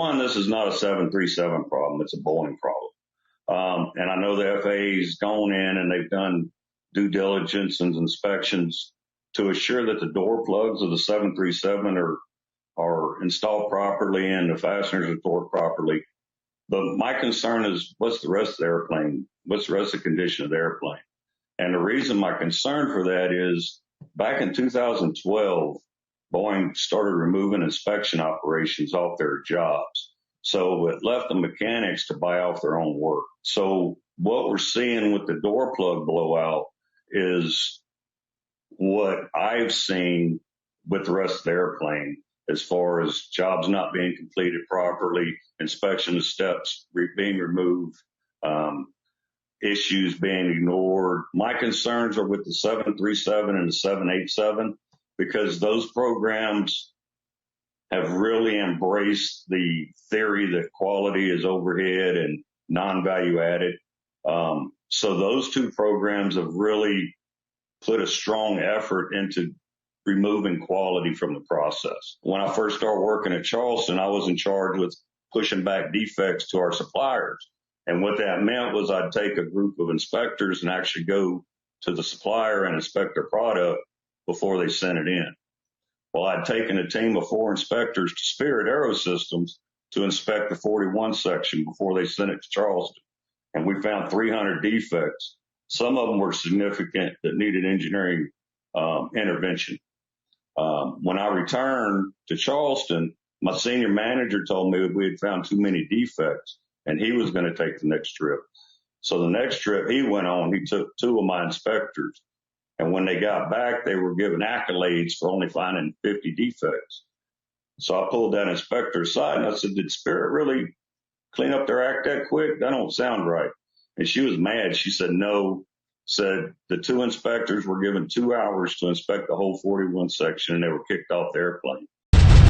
One, this is not a 737 problem. It's a Boeing problem. And I know the FAA's gone in and they've done due diligence and inspections to assure that the door plugs of the 737 are installed properly and the fasteners are torqued properly. But my concern is what's the rest of the airplane? What's the rest of the condition of the airplane? And the reason my concern for that is back in 2012, Boeing started removing inspection operations off their jobs. So it left the mechanics to buy off their own work. So what we're seeing with the door plug blowout is what I've seen with the rest of the airplane as far as jobs not being completed properly, inspection steps being removed, issues being ignored. My concerns are with the 737 and the 787 because those programs have really embraced the theory that quality is overhead and non-value added. So those two programs have really put a strong effort into removing quality from the process. When I first started working at Charleston, I was in charge with pushing back defects to our suppliers. And what that meant was I'd take a group of inspectors and actually go to the supplier and inspect their product before they sent it in. Well, I'd taken a team of 4 inspectors to Spirit Aerosystems to inspect the 41 section before they sent it to Charleston. And we found 300 defects. Some of them were significant that needed engineering intervention. When I returned to Charleston, my senior manager told me we had found too many defects and he was going to take the next trip. So the next trip he went on, he took 2 of my inspectors. And when they got back, they were given accolades for only finding 50 defects. So I pulled that inspector aside and I said, did Spirit really clean up their act that quick? That don't sound right. And she was mad. She said, no, said the 2 inspectors were given 2 hours to inspect the whole 41 section and they were kicked off the airplane.